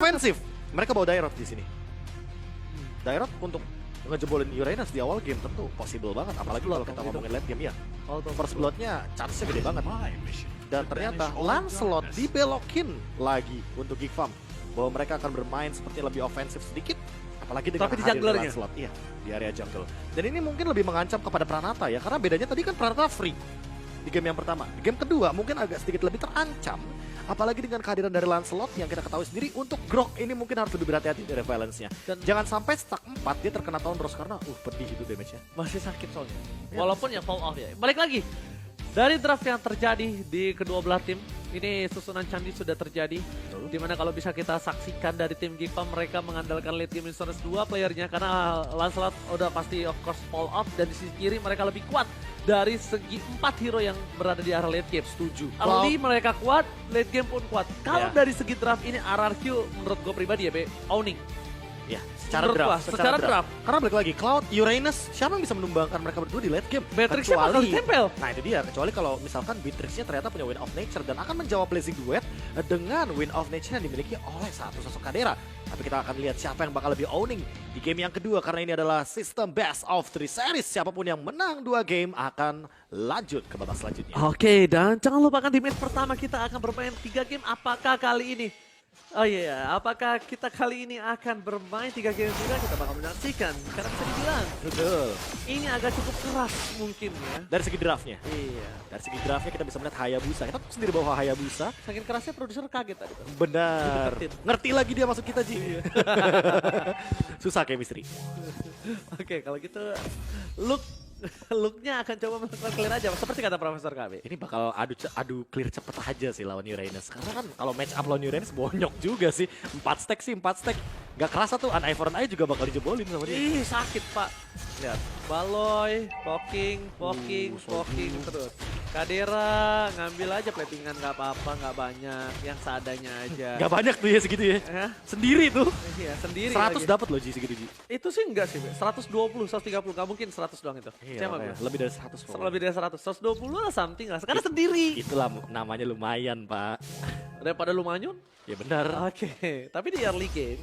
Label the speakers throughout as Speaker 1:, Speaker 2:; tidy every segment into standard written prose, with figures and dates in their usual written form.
Speaker 1: Offensif. Mereka bawa Dairot di sini. Dairot untuk ngejebolin Uranus di awal game tentu possible banget. Apalagi kalau kita ngomongin late game ya. First blood-nya chance-nya gede banget. Dan ternyata Lancelot dibelokin lagi untuk Geek Farm. Bahwa mereka akan bermain seperti lebih ofensif sedikit. Apalagi dengan
Speaker 2: di
Speaker 1: hadirnya
Speaker 2: junglernya.
Speaker 1: Lancelot. Iya, di area jungle. Dan ini mungkin lebih mengancam kepada Pranata ya. Karena bedanya tadi kan Pranata free di game yang pertama. Di game kedua mungkin agak sedikit lebih terancam. Apalagi dengan kehadiran dari Lancelot yang kita ketahui sendiri untuk Grok ini mungkin harus lebih berhati-hati dari violence-nya. Dan jangan sampai stack 4 dia terkena Town Bros karena pedih itu damage-nya.
Speaker 2: Masih sakit soalnya. Walaupun ya fall off ya. Balik lagi. Dari draft yang terjadi di kedua belah tim, ini susunan candi sudah terjadi. Dimana kalau bisa kita saksikan dari tim Giva, mereka mengandalkan late game Insurance 2 playernya. Karena Lancelot udah pasti of course fall off. Dan di sisi kiri mereka lebih kuat dari segi 4 hero yang berada di area late game.
Speaker 1: Setuju.
Speaker 2: Early mereka kuat, late game pun kuat. Kalau dari segi draft ini RRQ menurut gue pribadi ya, owning.
Speaker 1: Ya, secara
Speaker 2: Menurut
Speaker 1: draft.
Speaker 2: gua, secara draft.
Speaker 1: Karena balik lagi, Cloud, Uranus, siapa yang bisa menumbangkan mereka berdua di late game?
Speaker 2: Beatrixnya bakal ditempel.
Speaker 1: Nah itu dia, kecuali kalau misalkan Beatrixnya ternyata punya Wind of Nature dan akan menjawab Blazing Duet dengan Wind of Nature yang dimiliki oleh satu sosok Kadera. Tapi kita akan lihat siapa yang bakal lebih owning di game yang kedua karena ini adalah sistem best of 3 series. Siapapun yang menang 2 game akan lanjut ke babak selanjutnya.
Speaker 2: Oke, dan jangan lupakan di match pertama kita akan bermain 3 game. Apakah kali ini? Oh iya, apakah kita kali ini akan bermain 3 game juga? Kita bakal menyaksikan. Karena bisa dibilang,
Speaker 1: Betul.
Speaker 2: ini agak cukup keras mungkin ya.
Speaker 1: Dari segi draftnya.
Speaker 2: Iya.
Speaker 1: Dari segi draftnya kita bisa melihat Hayabusa. Kita tahu sendiri bahwa Hayabusa
Speaker 2: Saking kerasnya produser kaget tadi.
Speaker 1: benar.
Speaker 2: Dideketin.
Speaker 1: Ngerti lagi dia masuk kita, Ji. Susah chemistry.
Speaker 2: Oke, kalau gitu looknya akan coba melakukan clear aja. Seperti kata Profesor KB.
Speaker 1: Ini bakal adu clear cepet aja sih lawan Uranus. Karena kan kalau match up lawan Uranus bonyok juga sih. 4 stack sih, 4 stack. Gak kerasa tuh, an Eye for an Eye juga bakal dijebolin sama dia.
Speaker 2: Ih, sakit pak. Lihat, Baloy, poking terus. Kadera ngambil aja platingan nggak apa-apa, nggak banyak, yang seadanya aja.
Speaker 1: Gak banyak tuh ya segitu ya.
Speaker 2: Hah?
Speaker 1: Sendiri tuh.
Speaker 2: Iya, sendiri
Speaker 1: 100
Speaker 2: lagi.
Speaker 1: dapat loh Ji segitu Ji.
Speaker 2: Itu sih enggak sih, Be. 120, 130, nggak mungkin 100 doang itu.
Speaker 1: Iya,
Speaker 2: Siapa
Speaker 1: makanya.
Speaker 2: gue?
Speaker 1: Lebih dari 100 pokoknya.
Speaker 2: Lebih dari 100, 120 lah something lah. Karena sendiri.
Speaker 1: Itulah namanya lumayan Pak.
Speaker 2: Daripada lumayan.
Speaker 1: Ya benar.
Speaker 2: Oke, tapi di early game,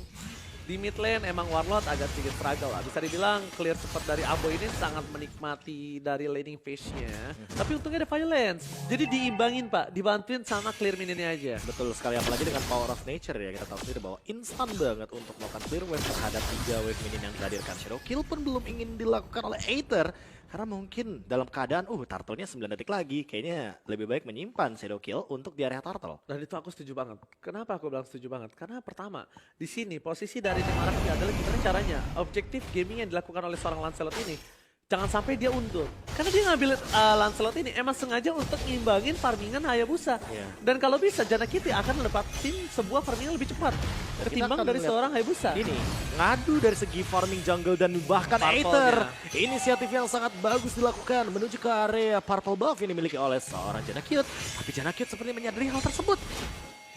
Speaker 2: di mid lane emang Warlord agak sedikit struggle lah. Bisa dibilang clear cepat dari Abo ini sangat menikmati dari laning phase-nya. Tapi untungnya ada violence. Jadi diimbangin pak, dibantuin sama clear minionnya aja.
Speaker 1: Betul sekali, apalagi dengan power of nature ya. Kita tahu sendiri bahwa instan banget untuk melakukan clear wave terhadap 3 wave minion yang dihadirkan. Shadow kill pun belum ingin dilakukan oleh Aether. Karena mungkin dalam keadaan, turtle-nya 9 detik lagi. Kayaknya lebih baik menyimpan Shadow kill untuk di area turtle.
Speaker 2: Dan itu aku setuju banget. Kenapa aku bilang setuju banget? Karena pertama, di sini posisi dari tim Araki adalah gimana caranya objektif gaming yang dilakukan oleh seorang Lancelot ini. Jangan sampai dia undur. Karena dia ngambil Lancelot ini emang sengaja untuk ngimbangin farmingan Hayabusa.
Speaker 1: Yeah.
Speaker 2: Dan kalau bisa, Janakity akan lepasin sebuah farmingan lebih cepat. Ketimbang dari seorang Hayabusa.
Speaker 1: Ini ngadu dari segi farming jungle dan bahkan Aether. Inisiatif yang sangat bagus dilakukan menuju ke area purple buff yang dimiliki oleh seorang Janakute. Tapi Janakute seperti menyadari hal tersebut.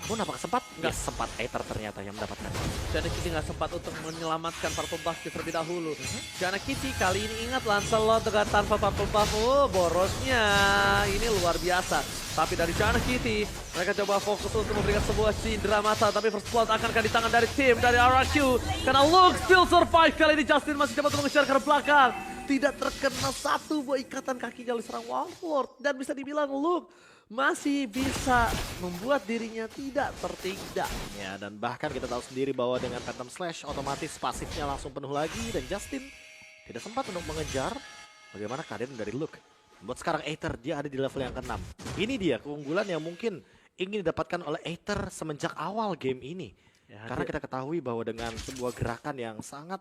Speaker 1: Namun apakah sempat? Nggak sempat, Aether ternyata yang mendapatkan.
Speaker 2: Janakity nggak sempat untuk menyelamatkan purple buff terlebih dahulu. Janakity kali ini ingat Lancelot dengan tanpa purple buff. Oh, borosnya ini luar biasa. Tapi dari Janakity, mereka coba fokus untuk memberikan sebuah cindera mata. Tapi first blood akan di tangan dari tim, dari RRQ. Karena Luke still survive. Kali ini Justin masih dapat mengejar ke belakang. Tidak terkena satu buah ikatan kakinya oleh serang Warlord. Dan bisa dibilang Luke masih bisa membuat dirinya tidak tertinggal.
Speaker 1: Ya, dan bahkan kita tahu sendiri bahwa dengan Phantom Slash otomatis pasifnya langsung penuh lagi dan Justin tidak sempat untuk mengejar bagaimana keadaan dari Luke. Buat sekarang Aether dia ada di level yang ke-6. Ini dia keunggulan yang mungkin ingin didapatkan oleh Aether semenjak awal game ini. Ya, karena kita ketahui bahwa dengan sebuah gerakan yang sangat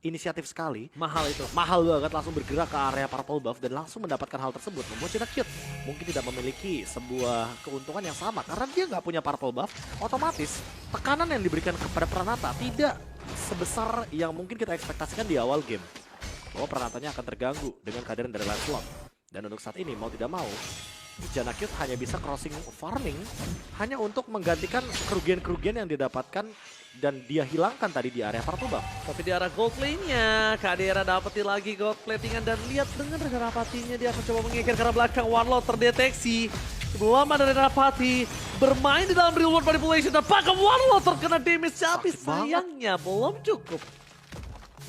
Speaker 1: inisiatif sekali.
Speaker 2: Mahal itu.
Speaker 1: Mahal banget langsung bergerak ke area purple buff dan langsung mendapatkan hal tersebut. Membuat Janakute mungkin tidak memiliki sebuah keuntungan yang sama. Karena dia nggak punya purple buff, otomatis tekanan yang diberikan kepada Pranata tidak sebesar yang mungkin kita ekspektasikan di awal game. Bahwa Pranatanya akan terganggu dengan kehadiran dari Lancelot. Dan untuk saat ini mau tidak mau, Janakute hanya bisa crossing farming hanya untuk menggantikan kerugian-kerugian yang didapatkan dan dia hilangkan tadi di area purple buff.
Speaker 2: Tapi di arah gold lane-nya, Kadera dapetin lagi gold platingan dan lihat dengan rekan rapatinya dia akan coba mengikir ke arah belakang. Warlord terdeteksi Lama dari Rapati bermain di dalam real world manipulation dan bahkan Warlord terkena damage tapi
Speaker 1: Sakit banget.
Speaker 2: sayangnya belum cukup.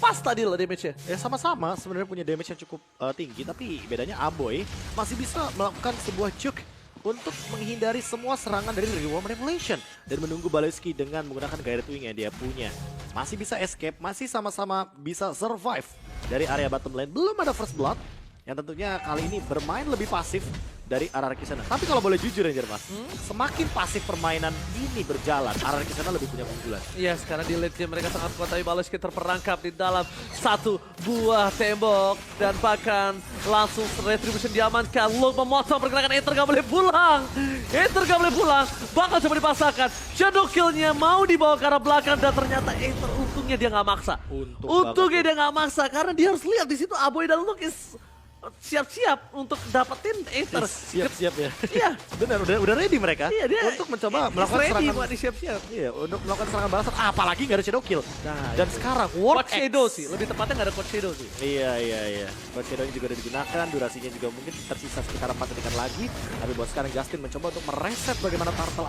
Speaker 2: Pas tadi loh damage-nya.
Speaker 1: Ya sama-sama sebenarnya punya damage yang cukup tinggi, tapi bedanya Aboy masih bisa melakukan sebuah juke untuk menghindari semua serangan dari Reward Manipulation dan menunggu Baleski dengan menggunakan Guided Wing yang dia punya. Masih bisa escape, masih sama-sama bisa survive dari area bottom lane. Belum ada first blood yang tentunya kali ini bermain lebih pasif dari RRQ sana. Tapi kalau boleh jujur Ranger Mas, semakin pasif permainan ini berjalan, RRQ sana lebih punya keunggulan.
Speaker 2: Iya, sekarang di late game mereka sangat kuat tapi Baleski terperangkap di dalam satu buah tembok dan bahkan langsung retribution diamankan. Luke memotong pergerakan Aether gak boleh pulang. Aether gak boleh pulang, bakal coba dipasangkan. Shadow kill-nya mau dibawa ke arah belakang dan ternyata Aether untungnya dia nggak maksa. Untungnya dia nggak maksa karena dia harus lihat di situ Aboy dan Luke siap-siap untuk dapetin Aether.
Speaker 1: Siap-siap ya.
Speaker 2: Iya.
Speaker 1: Benar, udah ready mereka untuk mencoba melakukan serangan.
Speaker 2: Buat siap-siap.
Speaker 1: Iya, untuk melakukan serangan balasan, apalagi nggak ada shadow kill.
Speaker 2: Nah,
Speaker 1: dan sekarang Warp
Speaker 2: Quad Shadow sih, lebih tepatnya nggak ada Quad Shadow sih.
Speaker 1: Iya. Quad shadow juga udah digunakan, durasinya juga mungkin tersisa sekitar 4 detikan lagi. Tapi buat sekarang Justin mencoba untuk mereset bagaimana turtle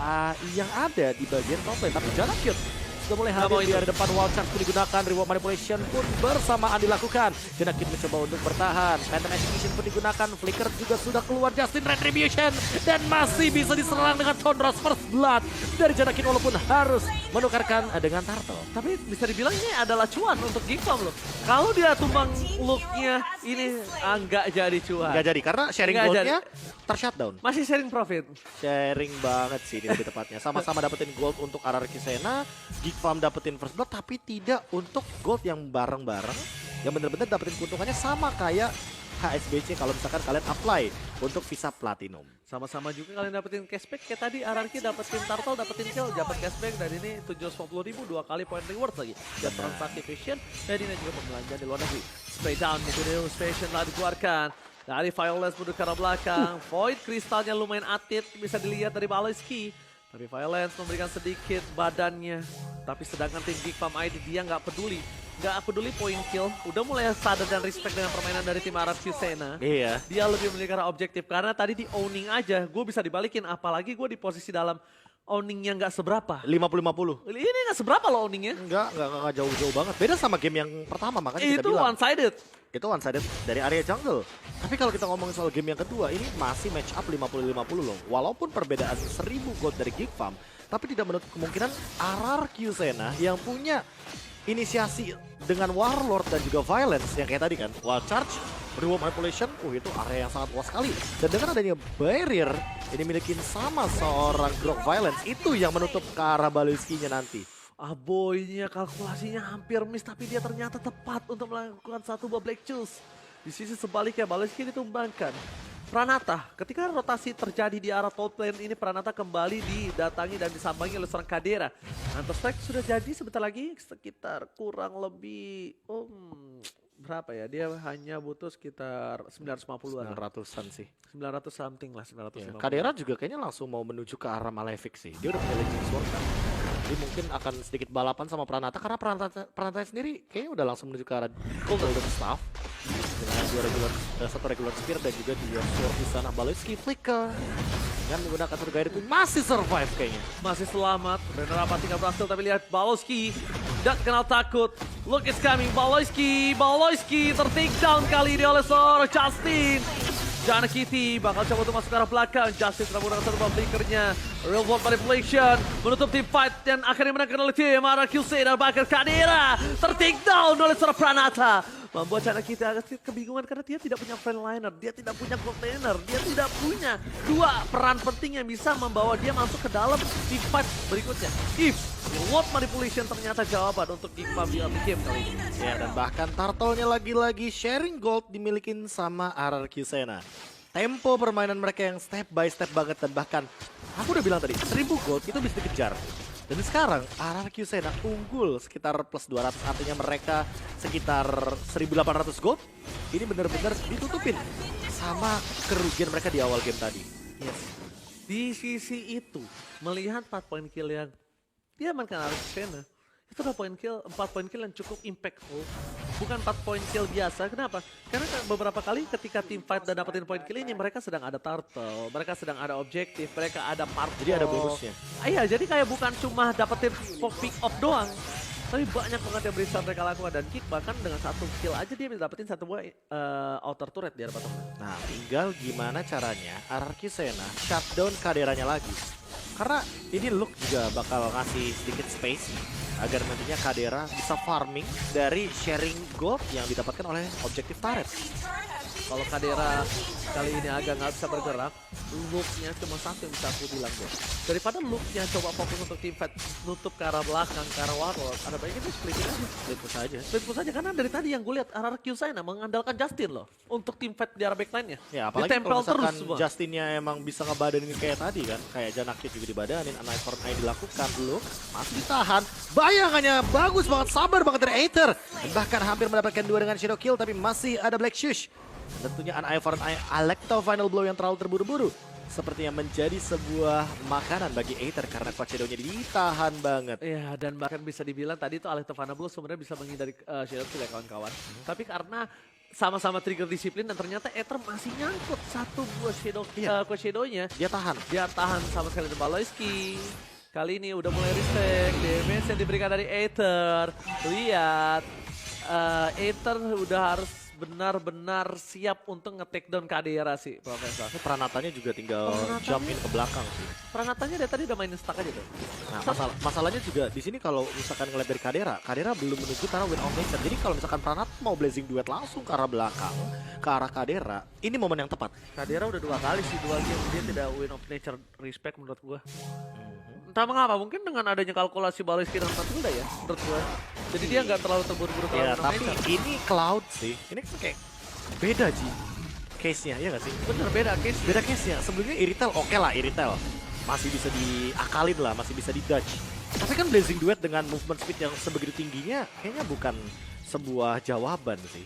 Speaker 1: yang ada di bagian top lane. Tapi Jana Cute sudah mulai hadir di area depan, wall charge pun digunakan, reward manipulation pun bersamaan dilakukan. Jana Cute mencoba untuk bertahan, pattern execution pun digunakan, flicker juga sudah keluar, Justin retribution dan masih bisa diserang dengan Thunders first blood dari Jana Cute walaupun harus menukarkan dengan turtle.
Speaker 2: Tapi bisa dibilang ini adalah cuan untuk Gigfam loh. Kalau dia tumbang Look-nya ini nggak jadi cuan.
Speaker 1: Nggak jadi karena sharing
Speaker 2: Nggak
Speaker 1: goldnya tershutdown.
Speaker 2: Masih sharing profit.
Speaker 1: Sharing banget sih ini lebih tepatnya. Sama-sama dapetin gold untuk RRQ Sena, Geekfarm dapetin first blood tapi tidak untuk gold yang bareng-bareng. Yang bener-bener dapetin keuntungannya sama kayak HSBC kalau misalkan kalian apply untuk visa platinum.
Speaker 2: Sama-sama juga kalian dapetin cashback kayak tadi RRQ dapetin turtle, dapetin kill, dapat cashback dan ini 750.000 2 kali point reward lagi. Dan transaksi fashion dan ini juga pembelanjaan di luar negeri. Spray down gitu deh, fashion lah dikeluarkan. Dari Violence menuju ke arah belakang. Void kristalnya lumayan atit bisa dilihat dari Baleski. Tapi Violence memberikan sedikit badannya. Tapi sedangkan tim Gigfam ID dia nggak peduli. Nggak peduli point kill. Udah mulai sadar dan respect dengan permainan dari tim RRQ Sena.
Speaker 1: Iya.
Speaker 2: Dia lebih memilih ke arah objektif. Karena tadi di owning aja gue bisa dibalikin. Apalagi gue di posisi dalam owningnya nggak seberapa.
Speaker 1: 50-50.
Speaker 2: Ini nggak seberapa loh owningnya.
Speaker 1: Enggak jauh-jauh banget. Beda sama game yang pertama makanya kita
Speaker 2: Itu
Speaker 1: bilang.
Speaker 2: one-sided.
Speaker 1: Itu one sided dari area jungle. Tapi kalau kita ngomongin soal game yang kedua, ini masih match up 50-50 loh. Walaupun perbedaan 1000 gold dari Gigfam, tapi tidak menutup kemungkinan RRQ Sena yang punya inisiasi dengan Warlord dan juga Violence yang kayak tadi kan. Wild Charge, Reward Manipulation, itu area yang sangat luas sekali. Dan dengan adanya barrier ini milikin sama seorang Grok Violence, itu yang menutup ke arah Baleski-nya nanti.
Speaker 2: Aboynya kalkulasinya hampir miss tapi dia ternyata tepat untuk melakukan satu buah Black Choose. Di sisi sebaliknya Baleski ditumbangkan. Pranata, ketika rotasi terjadi di arah top lane ini Pranata kembali didatangi dan disambangi oleh seorang Kadera. Hunter Strike sudah jadi sebentar lagi sekitar kurang lebih berapa ya? Dia hanya butuh sekitar 950-an.
Speaker 1: 900-an sih.
Speaker 2: 900 something lah, 950.
Speaker 1: Kadera juga kayaknya langsung mau menuju ke arah Malefic sih. Dia udah punya Legend Sword kan. Jadi mungkin akan sedikit balapan sama Pranata karena Pranata sendiri kayaknya udah langsung menuju ke arah Golden Staff dengan satu regular spear dan juga 2 sword di sana. Baleski flicker dengan menggunakan satu guide itu masih survive kayaknya.
Speaker 2: Masih selamat, benar apa tinggal berhasil tapi lihat Baleski tidak kenal takut. Look is coming, Baleski ter-take down kali ini oleh seorang Justin. Jana Kitty bakal coba untuk masuk ke arah belakang. Justin sudah menggunakan satu bomb flickernya. Real world manipulation menutup tim fight dan akhirnya menangkan oleh tim RRQ Sena dan bahkan Kadera ter-take down oleh seorang Pranata. Membuat Jana Kitty agak kebingungan karena dia tidak punya frontliner, dia tidak punya gold laner, dia tidak punya dua peran penting yang bisa membawa dia masuk ke dalam tim fight berikutnya. If World Manipulation ternyata jawaban untuk Gigfam di early game kali ini.
Speaker 1: Ya, dan bahkan turtle-nya lagi-lagi sharing gold dimilikin sama RRQ Sena. Tempo permainan mereka yang step by step banget dan bahkan aku udah bilang tadi 1000 gold itu bisa dikejar. Dan sekarang RRQ Sena unggul sekitar plus 200, artinya mereka sekitar 1800 gold. Ini benar-benar ditutupin sama kerugian mereka di awal game tadi.
Speaker 2: Yes. Di sisi itu melihat 4 poin kill yang dia amankan RRQ Sena, itu adalah 4 poin kill yang cukup impactful bukan 4 point kill biasa. Kenapa? Karena beberapa kali ketika tim fight dan dapetin point kill ini, mereka sedang ada turtle, mereka sedang ada objektif, mereka ada purple.
Speaker 1: Jadi ada bonusnya.
Speaker 2: Iya, jadi kayak bukan cuma dapetin pick up doang. Tapi banyak banget yang bisa mereka lakukan. Dan Kick bahkan dengan 1 kill aja dia bisa dapetin 1 buah outer turret di arah bottom.
Speaker 1: Nah, tinggal gimana caranya RRQ Sena shutdown kaderanya lagi. Karena ini Luke juga bakal ngasih sedikit space agar nantinya Kadera bisa farming dari sharing gold yang didapatkan oleh objektif turret.
Speaker 2: Kalau Kadera kali ini agak nggak bisa bergerak, look-nya cuma satu yang bisa aku bilang deh. Daripada look-nya coba fokus untuk team fight, nutup ke arah belakang, ke arah warlord, ada baiknya dia splitting aja.
Speaker 1: Split push aja.
Speaker 2: Split push aja, karena dari tadi yang gue lihat RRQ Sena mengandalkan Justin loh untuk team fight di arah backline-nya.
Speaker 1: Ya, apalagi
Speaker 2: ditempel
Speaker 1: kalau misalkan
Speaker 2: terus semua.
Speaker 1: Justinnya emang bisa ngebadanin kayak tadi kan. Kayak Janakit juga dibadanin, An Eye for an Eye dilakukan. Luke masih ditahan. Bayangannya bagus banget, sabar banget dari Aether. Dan bahkan hampir mendapatkan 2 dengan Shadow Kill, tapi masih ada Black Shush. Tentunya An Eye for an Eye, Alecto Final Blow yang terlalu terburu-buru. Sepertinya menjadi sebuah makanan bagi Aether karena Coach Shadow-nya ditahan banget.
Speaker 2: Iya, dan bahkan bisa dibilang tadi tuh Alecto Final Blow sebenarnya bisa menghindari Shadow Kill ya kawan-kawan. Tapi karena sama-sama trigger disiplin dan ternyata Aether masih nyangkut 1 buah Shadow Coach Shadow-nya.
Speaker 1: Dia tahan.
Speaker 2: Dia tahan sama sekali dari Baloyski. Kali ini udah mulai respect, damage yang diberikan dari Aether. Lihat, Aether udah harus benar-benar siap untuk nge-take down Kadera sih, Profesor.
Speaker 1: Ini Pranatanya juga tinggal jump in ke belakang sih.
Speaker 2: Pranatanya dari tadi udah main stuck aja tuh.
Speaker 1: Nah, masalahnya juga di sini kalau misalkan ngeliat dari Kadera belum menuju ke arah Win of Nature. Jadi kalau misalkan Pranat mau blazing duet langsung ke arah belakang, ke arah Kadera, ini momen yang tepat.
Speaker 2: Kadera udah 2 kali sih, 2 game dia tidak Win of Nature respect menurut gua. Entah mengapa, mungkin dengan adanya kalkulasi Baloyski dengan Matilda ya, menurut gue. Jadi dia nggak terlalu terburu-buru terlalu
Speaker 1: Ya, tapi
Speaker 2: nature.
Speaker 1: ini Cloud sih. Ini kayak beda Ji. Case-nya, ya nggak sih?
Speaker 2: Bener, beda case.
Speaker 1: Beda case-nya. Sebelumnya Iritel oke lah, Iritel. Masih bisa diakalin lah, masih bisa di-dodge. Tapi kan Blazing Duet dengan movement speed yang sebegitu tingginya, kayaknya bukan sebuah jawaban sih.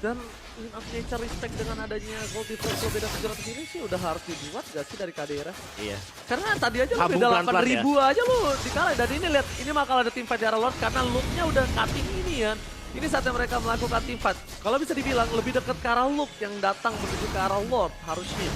Speaker 2: Dan Win of Nature respect dengan adanya gold difference lo beda 700 ini sih udah harus dibuat gak sih dari Kadera?
Speaker 1: Iya.
Speaker 2: Karena tadi aja lo
Speaker 1: Tabung
Speaker 2: beda
Speaker 1: pelan-pelan
Speaker 2: 8.000 aja lo dikalah. Dan ini lihat, ini bakal ada team fight di arah Lord karena look-nya udah cutting ini ya. Ini saatnya mereka melakukan team fight. Kalau bisa dibilang lebih dekat ke arah Luke yang datang menuju ke arah Lord harusnya.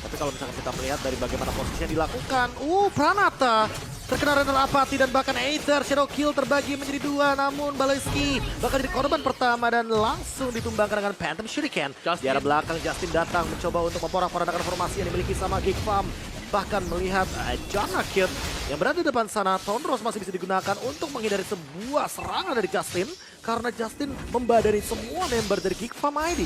Speaker 1: Tapi kalau misalkan kita melihat dari bagaimana posisinya dilakukan, Pranata terkena renal apati dan bahkan Aether Shadow Kill terbagi menjadi 2, namun Baloyski bakal jadi korban pertama dan langsung ditumbangkan dengan Phantom Shuriken. Di arah belakang Justin datang mencoba untuk memporak-porandakan formasi yang dimiliki sama Geek Farm. Bahkan melihat Janakit yang berada di depan sana, Tonros masih bisa digunakan untuk menghindari sebuah serangan dari Justin karena Justin membadani semua member dari Geek Farm ID.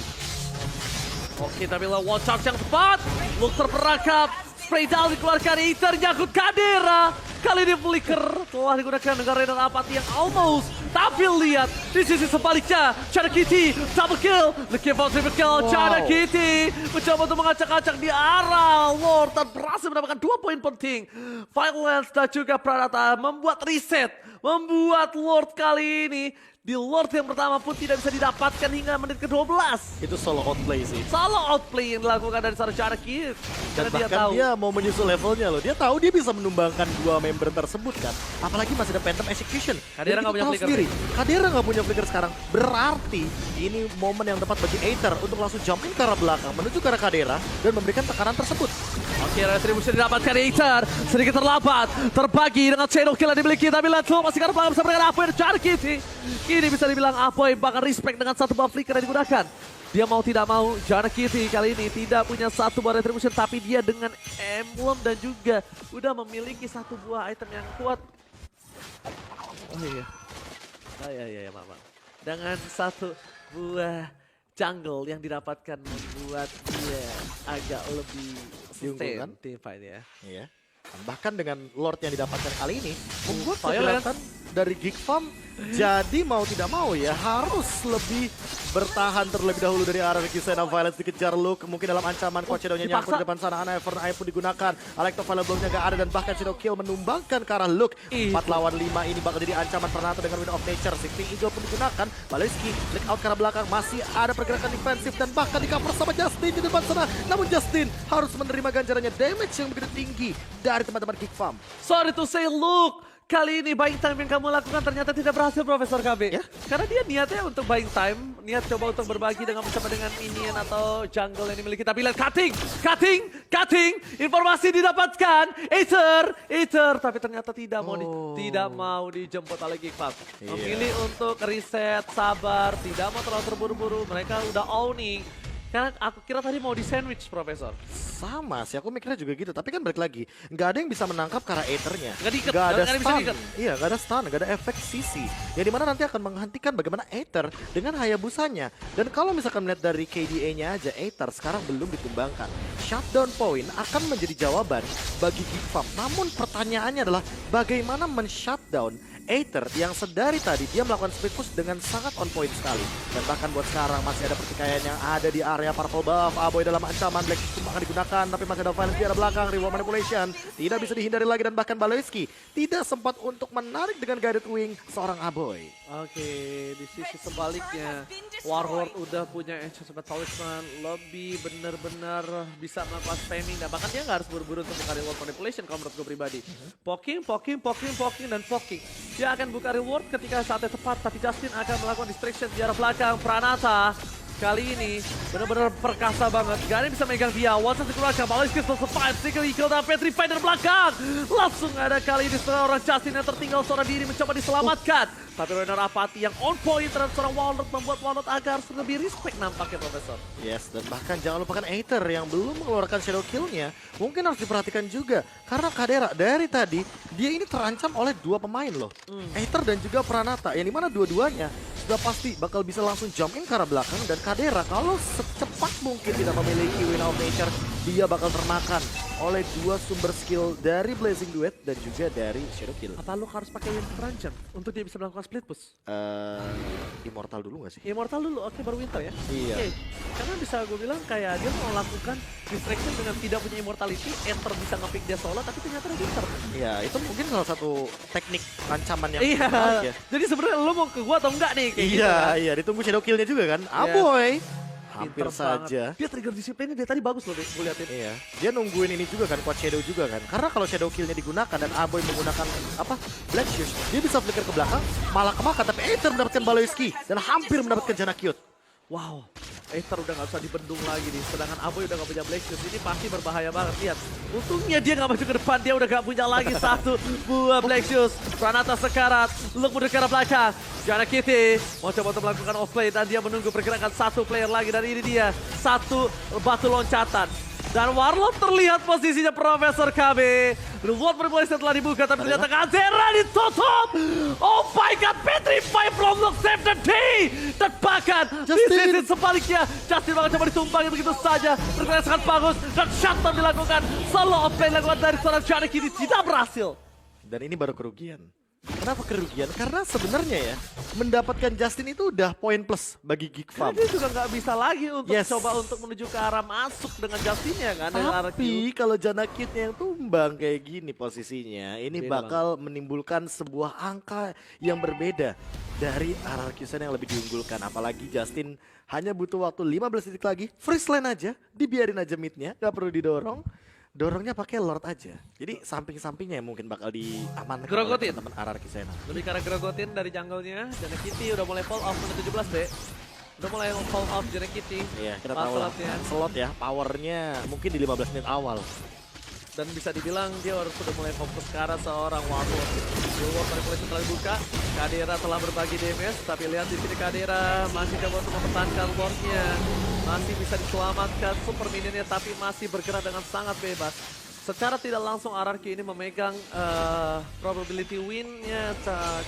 Speaker 2: Oke, tapi lah one charge yang tepat. Luke terperangkap. Spray down dikeluarkan, Aether nyangkut Kadera. Kali ini Flicker telah digunakan dengan renal apati yang almost. Tapi lihat, di sisi sebaliknya, Chanakity double kill. Looking for triple kill, Chanakity mencoba untuk mengacak-acak di arah Lord dan berhasil mendapatkan 2 poin penting. Violence dan juga Pranata membuat reset. Membuat Lord kali ini di Lord yang pertama pun tidak bisa didapatkan hingga menit ke-12.
Speaker 1: Itu solo outplay sih.
Speaker 2: Solo outplay yang dilakukan dari seorang Chanakity.
Speaker 1: Dan
Speaker 2: Karena dia
Speaker 1: bahkan
Speaker 2: tahu.
Speaker 1: dia mau menyusul levelnya loh. Dia tahu dia bisa menumbangkan 2 member tersebut kan. Apalagi masih ada Phantom Execution.
Speaker 2: Kadera
Speaker 1: Dan
Speaker 2: nggak
Speaker 1: kita
Speaker 2: punya
Speaker 1: tahu
Speaker 2: flicker,
Speaker 1: sendiri, Kadera nggak punya flicker sekarang. Berarti ini momen yang tepat bagi Aether untuk langsung jumping ke arah belakang menuju ke arah Kadera dan memberikan tekanan tersebut.
Speaker 2: Oke, retribusi didapatkan Aether. Sedikit terlambat. Terbagi dengan Shadow Kill yang dimiliki. Tapi lihat masih karena belakang bisa memberikan Apoy dan Chanakity. Kini bisa dibilang Apoy bahkan respect dengan 1 buah flicker yang digunakan. Dia mau tidak mau, Janakity kali ini tidak punya 1 buah retribution. Tapi dia dengan emblem dan juga udah memiliki 1 buah item yang kuat. Oh iya. Oh iya, maaf. Dengan 1 buah jungle yang didapatkan membuat dia agak lebih
Speaker 1: Diunggulkan.
Speaker 2: sustain team fight ya.
Speaker 1: Iya. Dan bahkan dengan Lord yang didapatkan kali ini membuat
Speaker 2: Violence.
Speaker 1: kelihatan dari Geek Farm jadi mau tidak mau ya harus lebih bertahan terlebih dahulu dari arah Sena. Violence dikejar Luke, mungkin dalam ancaman Coach Shadow-nya nyangkut di depan sana. An Eye for an Eye pun digunakan, Alecto Final Blow-nya gak ada dan bahkan Shadow Kill menumbangkan ke arah Luke. 4 lawan 5 ini bakal jadi ancaman Pranata dengan Win of Nature. Sifting Eagle pun digunakan, Baloyski flick out ke arah belakang, masih ada pergerakan defensif dan bahkan di cover sama Justin di depan sana. Namun Justin harus menerima ganjarannya damage yang begitu tinggi dari teman-teman Geek Farm.
Speaker 2: Sorry to say, Luke kali ini buying time yang kamu lakukan ternyata tidak berhasil, Profesor KB.
Speaker 1: Ya?
Speaker 2: Karena dia niatnya untuk buying time, niat coba untuk berbagi dengan bersama dengan minion atau jungle yang dimiliki. Tapi lihat cutting, informasi didapatkan. Aether, tapi ternyata tidak mau tidak mau dijemput oleh Geekfam.
Speaker 1: Iya.
Speaker 2: Memilih untuk reset, sabar, tidak mau terlalu terburu-buru. Mereka udah owning. Karena aku kira tadi mau di sandwich, Profesor.
Speaker 1: Sama sih, aku mikirnya juga gitu. Tapi kan balik lagi, nggak ada yang bisa menangkap karena Aether-nya.
Speaker 2: Nggak diikat,
Speaker 1: Nggak ada
Speaker 2: nggak ada yang bisa
Speaker 1: stun.
Speaker 2: diikat.
Speaker 1: Iya, nggak ada stun, nggak ada efek sisi. Yang dimana nanti akan menghentikan bagaimana Aether dengan Hayabusanya. Dan kalau misalkan melihat dari KDA-nya aja, Aether sekarang belum ditumbangkan. Shutdown point akan menjadi jawaban bagi Geekfam. Namun pertanyaannya adalah bagaimana men-shutdown Aether yang sedari tadi dia melakukan split push dengan sangat on point sekali. Dan bahkan buat sekarang masih ada pertikaian yang ada di area purple buff. Aboy dalam ancaman, Black System akan digunakan, tapi masih ada violence di arah belakang. Reward manipulation tidak bisa dihindari lagi dan bahkan Baleski tidak sempat untuk menarik dengan guided wing seorang Aboy.
Speaker 2: Oke, di sisi sebaliknya Warlord udah punya Ancient Summit Talisman, Lobby bener-bener bisa melakukan spamming dan bahkan dia nggak harus buru-buru untuk buka reward manipulation kalau menurut gue pribadi. Poking, dan poking. Dia akan buka reward ketika saatnya tepat, tapi Justin akan melakukan distraction di arah belakang. Pranata kali ini benar-benar perkasa banget. Gak ada yang bisa megang dia. One shot dikeluarkan. Baleski still survive. Single kill dan Petrify dari belakang. Langsung ada kali ini seorang Justin yang tertinggal seorang diri mencoba diselamatkan. Tapi Renner Apati yang on point terhadap seorang Warlord membuat Warlord agak harus lebih respect nampaknya, Profesor.
Speaker 1: Yes, dan bahkan jangan lupakan Aether yang belum mengeluarkan shadow kill-nya. Mungkin harus diperhatikan juga. Karena Kadera dari tadi, dia ini terancam oleh dua pemain loh. Aether dan juga Pranata, yang dimana dua-duanya sudah pasti bakal bisa langsung jump in ke arah belakang. Dan Kadera kalau secepat mungkin tidak memiliki Wind of Nature, dia bakal termakan oleh dua sumber skill dari Blazing Duet dan juga dari Shadow Kill.
Speaker 2: Apa lu harus pakai Wind terancam untuk dia bisa melakukan split push?
Speaker 1: Immortal dulu gak sih?
Speaker 2: Immortal dulu, oke baru Winter ya?
Speaker 1: Iya.
Speaker 2: Oke, karena bisa gue bilang kayak dia mau lakukan distraction dengan tidak punya immortality, Enter bisa nge-pick dia solo, tapi ternyata ada Winter.
Speaker 1: Iya, itu mungkin salah satu teknik ancaman yang
Speaker 2: Iya,
Speaker 1: menarik ya.
Speaker 2: jadi sebenarnya lu mau ke gua atau enggak nih? Kayak gitu
Speaker 1: Iya,
Speaker 2: kan?
Speaker 1: iya, ditunggu shadow kill-nya juga kan. Aboy, hampir
Speaker 2: Pinter banget.
Speaker 1: saja.
Speaker 2: Dia trigger disiplinnya dia tadi bagus loh, gue liatin.
Speaker 1: Iya, dia nungguin ini juga kan, quad shadow juga kan. Karena kalau shadow kill-nya digunakan dan Aboy menggunakan apa? Black Shoes, dia bisa flicker ke belakang, malah kemakan. Tapi Aether mendapatkan Baloyski dan hampir mendapatkan Janakyut.
Speaker 2: Wow, Aether udah gak usah dibendung lagi nih. Sedangkan Aboy udah gak punya Black Shoes. Ini pasti berbahaya banget, lihat. Untungnya dia gak maju ke depan, dia udah gak punya lagi satu buah Black Shoes. Pranata sekarat, Luke mundur ke arah belakang. Jana Kitty mau coba untuk melakukan offplay dan dia menunggu pergerakan satu player lagi. Dan ini dia, satu batu loncatan. Dan Warlord terlihat posisinya Profesor KB. Reward manipulation telah dibuka, tapi ternyata Kadera ditutup. Oh my god, Petrify from Look save the day. Dan bahkan di sisi sebaliknya, Justin bakal coba ditumpangi begitu saja. Pergerakan sangat bagus dan shutdown dilakukan. Solo offlane dilakukan dari seorang Jana Kitty tidak berhasil.
Speaker 1: Dan ini baru kerugian. Kenapa kerugian? Karena sebenarnya ya, mendapatkan Justin itu udah poin plus bagi Geekfam.
Speaker 2: Dia juga nggak bisa lagi untuk
Speaker 1: Yes.
Speaker 2: coba untuk menuju ke arah masuk dengan Justinnya kan. Dengan arah
Speaker 1: Tapi kalau Janakitnya yang tumbang kayak gini posisinya, ini
Speaker 2: Beda
Speaker 1: bakal menimbulkan sebuah angka yang berbeda dari Ararkyusen yang lebih diunggulkan. Apalagi Justin hanya butuh waktu 15 detik lagi, freeze lane aja, dibiarin aja midnya, gak perlu didorong. Dorongnya pakai Lord aja. Jadi samping-sampingnya yang mungkin bakal diamankan
Speaker 2: Grogotin.
Speaker 1: oleh teman Ararkyusen.
Speaker 2: Lebih karena Grogotin dari jungle-nya. Jana Kitty udah mulai fall off menit 17 deh. Udah mulai fall off Jana Kitty.
Speaker 1: Iya, kita
Speaker 2: Pas
Speaker 1: tahu lah.
Speaker 2: slotnya.
Speaker 1: Slot ya, powernya mungkin di 15 menit awal.
Speaker 2: Dan bisa dibilang dia harus sudah mulai fokus ke arah seorang Warlord. Reward manipulation telah dibuka. Kadera telah berbagi damage, tapi lihat di sini Kadera masih coba untuk mempertahankan Lordnya. Masih bisa diselamatkan super minionnya, tapi masih bergerak dengan sangat bebas. Secara tidak langsung RRQ ini memegang probability win-nya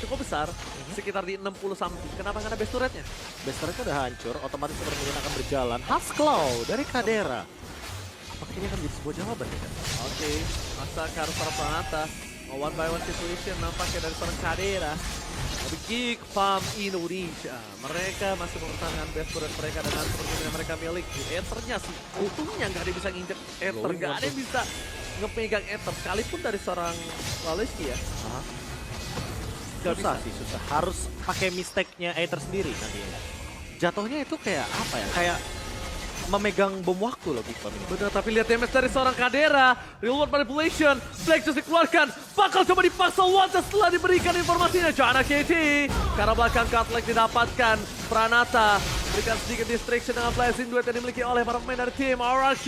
Speaker 2: cukup besar, sekitar di 60 something. Kenapa? Karena best turret-nya.
Speaker 1: Best turret-nya udah hancur, otomatis super minion akan berjalan. Hasclaw dari Kadera. Apakah ini akan jadi sebuah jawaban ya kan?
Speaker 2: Oke, masa ke arah seorang Pranata. One by one situation nampaknya dari seorang Kadera. Tapi Geekfam Indonesia, mereka masih mempertahankan best turret mereka dengan seperti yang mereka miliki. Ethernya sih, untungnya nggak ada yang bisa nginjek Ether, nggak ada yang bisa ngepegang Ether, sekalipun dari seorang Laleski ya.
Speaker 1: Gak susah sih, susah. Harus pakai mistake-nya Aether sendiri nantinya. Jatuhnya itu kayak apa ya? Kayak memegang bom waktu loh Geek Farm ini.
Speaker 2: Benar, tapi lihat damage dari seorang Kadera. Real world manipulation. Flag just dikeluarkan. Bakal coba dipaksa Wanta setelah diberikan informasinya. Chana KT. Karena belakang Cutlek didapatkan. Pranata berikan sedikit distraction dengan flashing duet yang dimiliki oleh para pemain dari tim RRQ.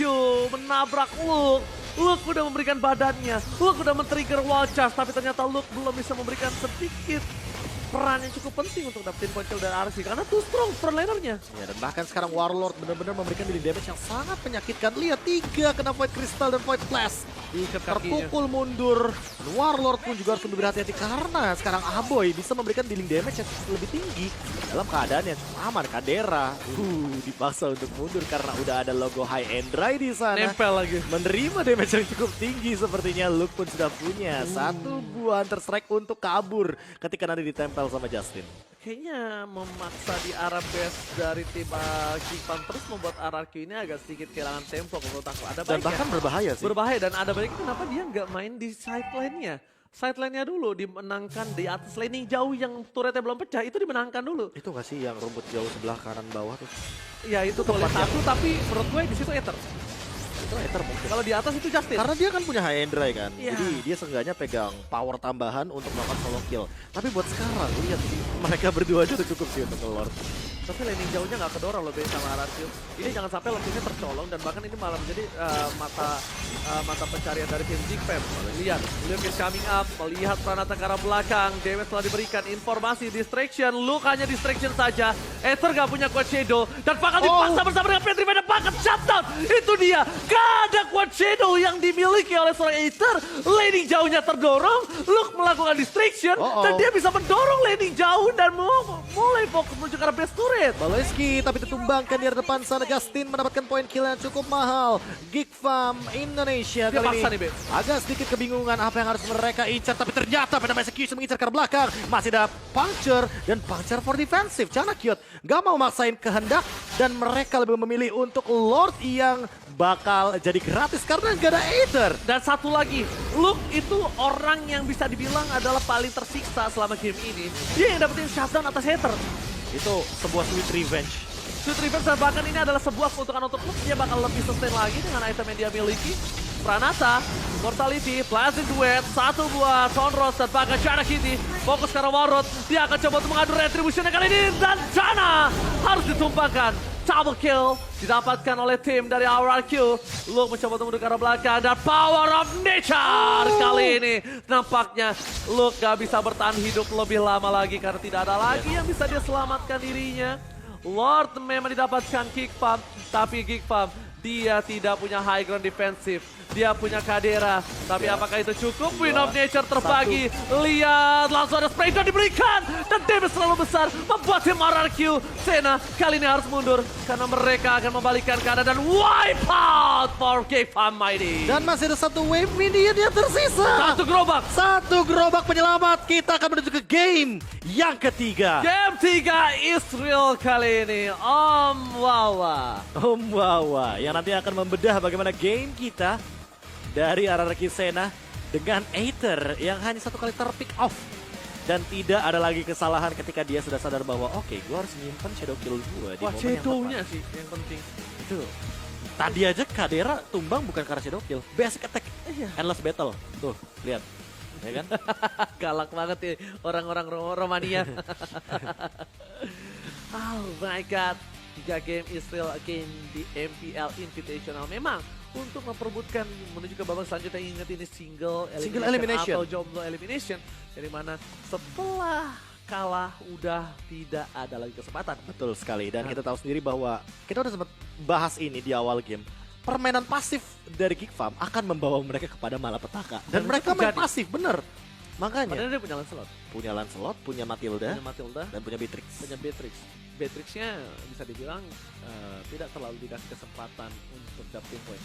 Speaker 2: Menabrak Luke. Luke udah memberikan badannya. Luke udah men-trigger wall charge. Tapi ternyata Luke belum bisa memberikan sedikit peran yang cukup penting untuk dapetin point kill dari RRQ. Karena too strong frontlinernya.
Speaker 1: Ya, dan bahkan sekarang Warlord benar-benar memberikan dealing damage yang sangat menyakitkan. Lihat 3 kena Void Crystal dan Void Flash.
Speaker 2: Diikat kakinya.
Speaker 1: Terpukul mundur. Dan Warlord pun juga harus lebih berhati-hati karena sekarang Aboy bisa memberikan dealing damage yang lebih tinggi dalam keadaan yang aman. Kadera dipaksa untuk mundur karena udah ada logo High and Dry di sana.
Speaker 2: Nempel lagi.
Speaker 1: Menerima damage yang cukup tinggi sepertinya. Luke pun sudah punya satu buah Hunter Strike untuk kabur ketika nanti ditempel sama Justin.
Speaker 2: Kayaknya memaksa di arah base dari tim Geek Farm terus membuat RRQ ini agak sedikit kehilangan tempo menurut aku. Ada
Speaker 1: Dan
Speaker 2: baiknya.
Speaker 1: bahkan berbahaya sih.
Speaker 2: Berbahaya dan ada baiknya kenapa dia nggak main di side lane-nya. Side lane-nya dulu dimenangkan di atas laning jauh yang turretnya belum pecah itu dimenangkan dulu.
Speaker 1: Itu gak sih yang rumput jauh sebelah kanan bawah tuh?
Speaker 2: Ya itu boleh satu tapi menurut gue di situ Ether.
Speaker 1: Itu Ether mungkin.
Speaker 2: Kalau di atas itu Justin.
Speaker 1: Karena dia kan punya high and dry kan.
Speaker 2: Iya.
Speaker 1: Jadi dia seenggaknya pegang power tambahan untuk melakukan solo kill. Tapi buat sekarang lihat sih, mereka berdua aja udah cukup sih untuk keluar.
Speaker 2: Tapi laning jauhnya nggak kedorong lebih sama RRQ. Ini jangan sampai langsungnya tercolong dan bahkan ini malah menjadi mata pencarian dari tim Geek Farm. Lihat, Luke is coming up, melihat Pranata ke arah belakang, damage telah diberikan, informasi distraction, Luke hanya distraction saja. Ether nggak punya quad shadow dan bakal dipaksa bersama dengan Petri pada bucket shutdown. Itu dia, gak ada quad shadow yang dimiliki oleh seorang Ether. Laning jauhnya terdorong, Luke melakukan distraction dan dia bisa mendorong laning jauh dan mulai fokus menuju ke arah base turret.
Speaker 1: Baleski tapi ditumbangkan di depan sana. Justin mendapatkan poin kill yang cukup mahal. Geek Farm Indonesia
Speaker 2: Dia
Speaker 1: kali
Speaker 2: paksa
Speaker 1: ini
Speaker 2: nih, Be.
Speaker 1: agak sedikit kebingungan apa yang harus mereka incar. Tapi ternyata pada execution mengincar ke belakang. Masih ada puncture dan puncture for defensive. Chana Cute gak mau maksain kehendak dan mereka lebih memilih untuk Lord yang bakal jadi gratis karena gak ada Aether.
Speaker 2: Dan satu lagi, Luke itu orang yang bisa dibilang adalah paling tersiksa selama game ini. Dia yang dapetin shutdown atas Hater.
Speaker 1: Itu sebuah sweet revenge.
Speaker 2: Sweet Revenge dan bahkan ini adalah sebuah keuntungan untuk Luke. Dia bakal lebih sustain lagi dengan item yang dia miliki. Pranata, Mortality, Blazing Duet, satu buah Sonros dan bahkan Chana Kitty. Fokus ke arah Warlord, dia akan coba untuk mengadu retribution kali ini. Dan Chana harus ditumpahkan. Double kill didapatkan oleh tim dari RRQ. Luke mencoba untuk ke arah belakang dan Power of Nature kali ini. Nampaknya Luke gak bisa bertahan hidup lebih lama lagi karena tidak ada lagi yang bisa dia selamatkan dirinya. Lord memang didapatkan Geek Farm, tapi Geek Farm dia tidak punya high ground defensif. Dia punya Kadera, tapi apakah itu cukup? Win of Nature terbagi. Lihat, langsung ada spray down diberikan. Dan damage terlalu besar, membuat tim RRQ. Sena kali ini harus mundur, karena mereka akan membalikkan keadaan dan wipe out for Geek Farm Mighty.
Speaker 1: Dan masih ada satu wave minion yang tersisa.
Speaker 2: Satu gerobak.
Speaker 1: Satu gerobak penyelamat. Kita akan menuju ke game yang ketiga.
Speaker 2: Game 3 Israel kali ini. Om Wawa.
Speaker 1: Om Wawa yang nanti akan membedah bagaimana game kita dari RRQ Sena dengan Aether yang hanya satu kali terpick off. Dan tidak ada lagi kesalahan ketika dia sudah sadar bahwa oke, gue harus nyimpen shadow kill gue di
Speaker 2: Wah,
Speaker 1: momen yang
Speaker 2: shadownya
Speaker 1: tepat.
Speaker 2: sih yang penting.
Speaker 1: Itu. Tadi aja Kadera tumbang bukan karena shadow kill. Basic attack. Endless battle. Tuh, lihat. Ya kan?
Speaker 2: Galak banget ya orang-orang Romania. Oh my god. 3 game Israel again di MPL Invitational. Memang untuk memperebutkan menuju ke babak selanjutnya, ingat ini single elimination atau jomblo elimination. Dari mana setelah kalah udah tidak ada lagi kesempatan.
Speaker 1: Betul sekali. Dan kita tahu sendiri bahwa kita udah sempat bahas ini di awal game. Permainan pasif dari Geek Farm akan membawa mereka kepada malapetaka. Dan mereka main pasif, bener. Makanya
Speaker 2: Padahal dia punya Lancelot,
Speaker 1: punya Lancelot, punya Matilda, dan punya Beatrix.
Speaker 2: punya Beatrix. Beatrixnya bisa dibilang tidak terlalu dikasih kesempatan untuk dapetin poin.